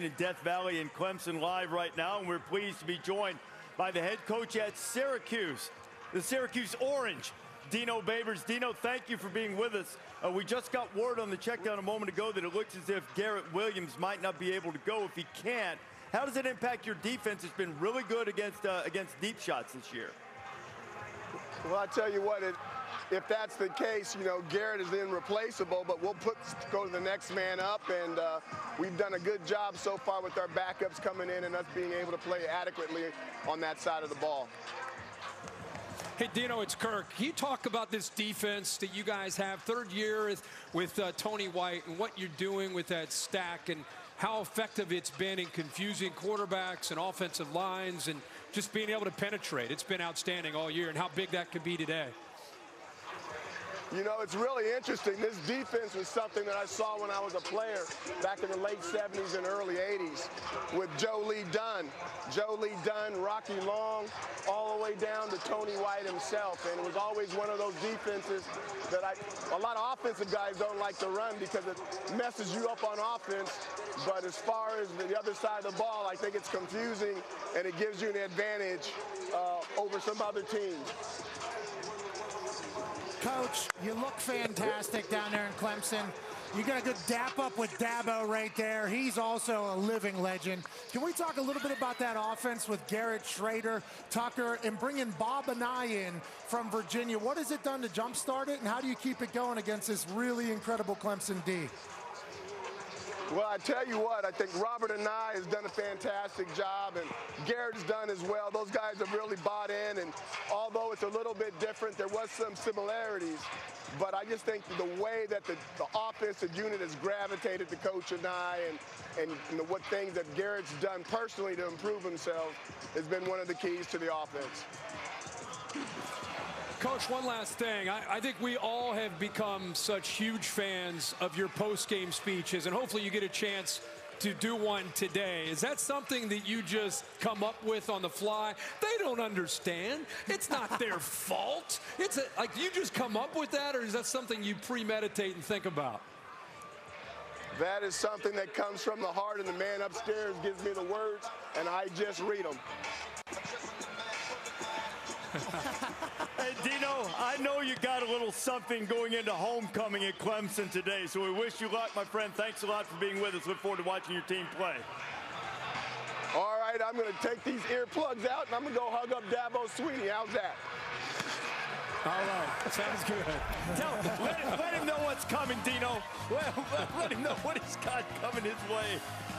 In Death Valley in Clemson live right now, and we're pleased to be joined by the head coach at Syracuse, the Syracuse Orange, Dino Babers. Dino, thank you for being with us. We just got word on the check down a moment ago that it looks as if Garrett Williams might not be able to go. If he can't, how does it impact your defense? It's been really good against deep shots this year. Well, I tell you what, if that's the case, Garrett is irreplaceable, but we'll go to the next man up, and we've done a good job so far with our backups coming in and us being able to play adequately on that side of the ball. Hey, Dino, it's Kirk. Can you talk about this defense that you guys have, third year with Tony White, and what you're doing with that stack and how effective it's been in confusing quarterbacks and offensive lines and just being able to penetrate? It's been outstanding all year, and how big that could be today. It's really interesting. This defense was something that I saw when I was a player back in the late 70s and early 80s with Joe Lee Dunn, Rocky Long, all the way down to Tony White himself. And it was always one of those defenses that a lot of offensive guys don't like to run because it messes you up on offense. But as far as the other side of the ball, I think it's confusing and it gives you an advantage over some other teams. Coach, you look fantastic down there in Clemson. You got a good dap up with Dabo right there. He's also a living legend. Can we talk a little bit about that offense with Garrett, Schrader, Tucker, and bringing Bob and I in from Virginia? What has it done to jumpstart it, and how do you keep it going against this really incredible Clemson D? Well, I tell you what, I think Robert and I has done a fantastic job, and Garrett's done as well. Those guys have really bought in, and although it's a little bit different, there was some similarities. But I just think the way that the offensive unit has gravitated to Coach and I, and what things that Garrett's done personally to improve himself has been one of the keys to the offense. Coach, one last thing. I think we all have become such huge fans of your post-game speeches, and hopefully you get a chance to do one today. Is that something that you just come up with on the fly? They don't understand. It's not their fault. It's like you just come up with that, or is that something you premeditate and think about? That is something that comes from the heart, and the man upstairs gives me the words, and I just read them. Hey, Dino, I know you got a little something going into homecoming at Clemson today, so we wish you luck, my friend. Thanks a lot for being with us. Look forward to watching your team play. All right, I'm going to take these earplugs out, and I'm going to go hug up Dabo Swinney. How's that? All right, sounds good. Let him know what's coming, Dino. Let him know what he's got coming his way.